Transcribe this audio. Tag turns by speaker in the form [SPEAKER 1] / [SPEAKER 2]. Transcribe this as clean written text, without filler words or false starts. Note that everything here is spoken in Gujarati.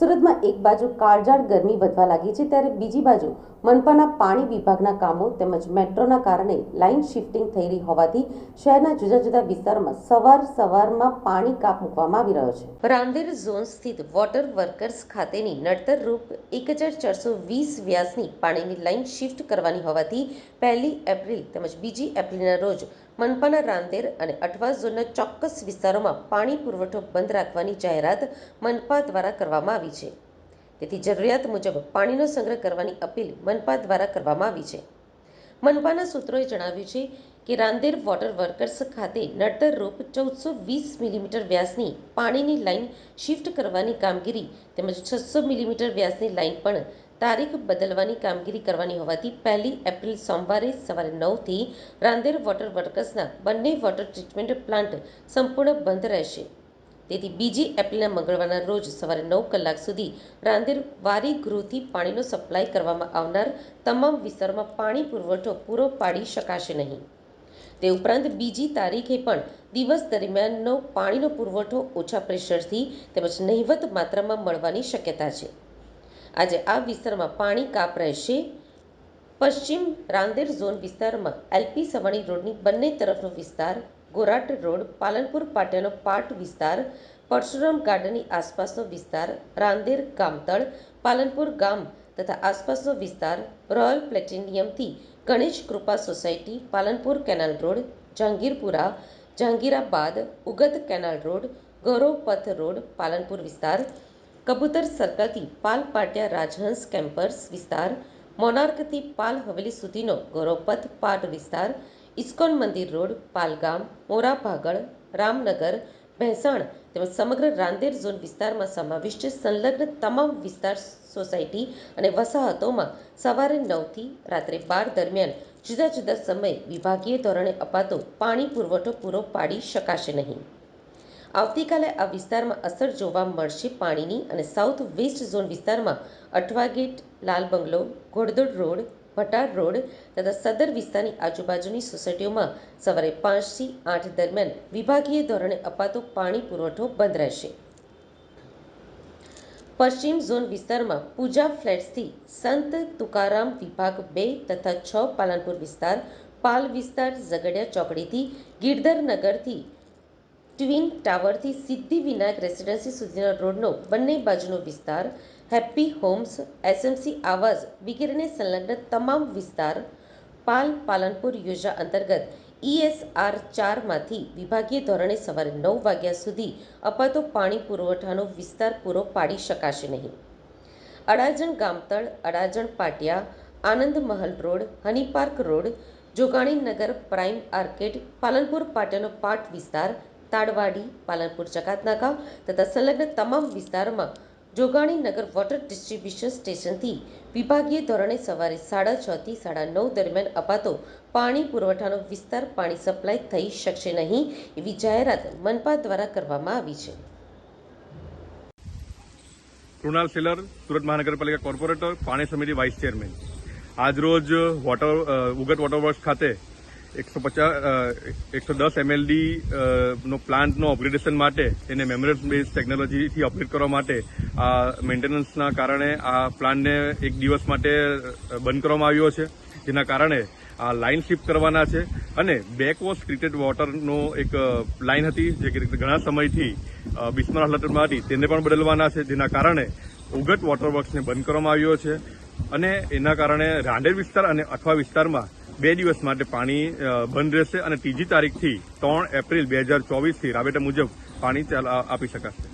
[SPEAKER 1] સુરતમાં એક બાજુ કાળઝાળ ગરમી વધવા લાગી છે ત્યારે બીજી બાજુ મનપાના પાણી વિભાગના કામો તેમજ મેટ્રોના કારણે લાઇન શિફ્ટિંગ થઈ રહી હોવાથી શહેરના જુદા જુદા વિસ્તારમાં સવારમાં પાણી કાપ મૂકવામાં આવી રહ્યો છે। રાંદેર ઝોન સ્થિત વોટર વર્કર્સ ખાતેની નડતરરૂપ 1420 વ્યાસની પાણીની લાઇન શિફ્ટ કરવાની હોવાથી 1 એપ્રિલ તેમજ 2 એપ્રિલના રોજ મનપાના રાંદેર અને અઠવા ઝોનના ચોક્કસ વિસ્તારોમાં પાણી પુરવઠો બંધ રાખવાની જાહેરાત મનપા દ્વારા કરવામાં આવી છે। તેથી જરૂરિયાત મુજબ પાણીનો સંગ્રહ કરવાની અપીલ મનપા દ્વારા કરવામાં આવી છે। મનપાના સૂત્રોએ જણાવ્યું છે કે રાંદેર વોટર વર્કર્સ ખાતે નડતરરૂપ 1420 મિલીમીટર વ્યાસની પાણીની લાઇન શિફ્ટ કરવાની કામગીરી તેમજ 600 મિલીમીટર વ્યાસની લાઇન પણ તારીખ બદલવાની કામગીરી કરવાની હોવાથી 1 એપ્રિલ સોમવારે સવારે 9 થી રાંદેર વોટર વર્કર્સના બંને વોટર ટ્રીટમેન્ટ પ્લાન્ટ સંપૂર્ણ બંધ રહેશે। તેથી 2 એપ્રિલના મંગળવારના રોજ સવારે 9 કલાક સુધી રાંદેર વારીગૃહથી પાણીનો સપ્લાય કરવામાં આવનાર તમામ વિસ્તારોમાં પાણી પુરવઠો પૂરો પાડી શકાશે નહીં। તે ઉપરાંત 2 તારીખે પણ દિવસ દરમિયાનનો પાણીનો પુરવઠો ઓછા પ્રેશરથી તેમજ નહિવત માત્રામાં મળવાની શક્યતા છે। આજે આ વિસ્તારમાં પાણી કાપ રહેશે। પશ્ચિમ રાંદેર ઝોન વિસ્તારમાં એલપી સવાણી રોડની બંને તરફનો વિસ્તાર, ગોરાટ રોડ, પાલનપુર પાટિયાનો પાટ વિસ્તાર, પરશુરામ ગાર્ડનની આસપાસનો વિસ્તાર, રાંદેર ગામતળ, પાલનપુર ગામ તથા આસપાસનો વિસ્તાર, રોયલ પ્લેટિનિયમથી Ganesh Krupa society, Palanpur canal road, Jahangirpura, Jahangirabad, Ugat canal road, Gaurav Path road, Palanpur વિસ્તાર, કબૂતર સર્કલથી પાલ પાટિયા રાજહંસ કેમ્પસ વિસ્તાર, મોનાર્કથી પાલ હવેલી સુધીનો ગૌરવપથ પાટ વિસ્તાર, ઇસ્કોન મંદિર રોડ, પાલગામ, મોરા ભાગળ, રામનગર, ભેંસાણ તેમજ સમગ્ર રાંદેર ઝોન વિસ્તારમાં સમાવિષ્ટ સંલગ્ન તમામ વિસ્તાર, સોસાયટી અને વસાહતોમાં સવારે 9 થી રાત્રે 12 દરમિયાન જુદા જુદા સમયે વિભાગીય ધોરણે અપાતો પાણી પુરવઠો પૂરો પાડી શકાશે નહીં। આવતીકાલે આ વિસ્તારમાં અસર જોવા મળશે પાણીની અને સાઉથ વેસ્ટ ઝોન વિસ્તારમાં અઠવા ગેટ, લાલ બંગલો, ઘોડદોડ રોડ, ભટાર રોડ તથા સદર વિસ્તારની આજુબાજુની સોસાયટીઓમાં સવારે 5 થી 8 દરમિયાન વિભાગીય ધોરણે અપાતો પાણી પુરવઠો બંધ રહેશે। પશ્ચિમ ઝોન વિસ્તારમાં પૂજા ફ્લેટ્સથી સંત તુકારામ વિભાગ 2 તથા 6 પાલનપુર વિસ્તાર, પાલ વિસ્તાર, ઝઘડિયા ચોકડીથી ગિરધર નગરથી ટ્વિન ટાવરથી સિદ્ધિ વિનાયક રેસિડેન્સી સુધીના રોડનો બંને બાજુનો વિસ્તાર, હેપ્પી હોમ્સ, એસએમસી આવાસ વગેરેને સંલગ્ન તમામ વિસ્તાર, પાલનપુર યોજના અંતર્ગત ESR 4માંથી વિભાગીય ધોરણે સવારે 9 વાગ્યા સુધી અપાતો પાણી પુરવઠાનો વિસ્તાર પૂરો પાડી શકાશે નહીં। અડાજણ ગામતળ, Adajan Patiya, Anand Mahal road, honey park road, Joganinagar prime arcade, Palanpur પાટિયાનો પાટ વિસ્તાર, તાડવાડી, પાલનપુર ચકાતનાકા તથા સંલગ્ન તમામ વિસ્તારમાં જોગાણીનગર વોટર ડિસ્ટ્રીબ્યુશન સ્ટેશનથી વિભાગીય ધોરણે સવારે 6:30 થી 9:30 દરમિયાન અપાતો પાણી પુરવઠાનો વિસ્તાર પાણી સપ્લાય થઈ શકશે નહીં એવી જાહેરાત મનપા દ્વારા કરવામાં આવી છે।
[SPEAKER 2] કૃણાલ સેલર, સુરત મહાનગરપાલિકા કોર્પોરેટર, પાણી સમિતિ વાઇસ ચેરમેન। આજરોજ ઉગત વોટર વર્ક્સ ખાતે 110 MLD નો પ્લાન્ટનો અપગ્રેડેશન માટે એને મેમ્બ્રેન બેઝ ટેકનોલોજીથી અપગ્રેડ કરવા માટે આ મેન્ટેનન્સના કારણે આ પ્લાન્ટને એક દિવસ માટે બંધ કરવામાં આવ્યો છે, જેના કારણે આ લાઇન શિફ્ટ કરવાના છે અને બેકવોશ ટ્રીટેડ વોટરનો એક લાઇન હતી જે ઘણા સમયથી બિસ્માર હાલતમાં હતી તેને પણ બદલવાના છે, જેના કારણે ઉગત વોટર વર્ક્સને બંધ કરવામાં આવ્યો છે અને એના કારણે રાંદેર વિસ્તાર અને અઠવા વિસ્તારમાં 2 દિવસ માટે પાણી બંધ રહેશે અને 3જી તારીખથી 3 એપ્રિલ 2024થી રાબેતા મુજબ પાણી આપી શકાશે।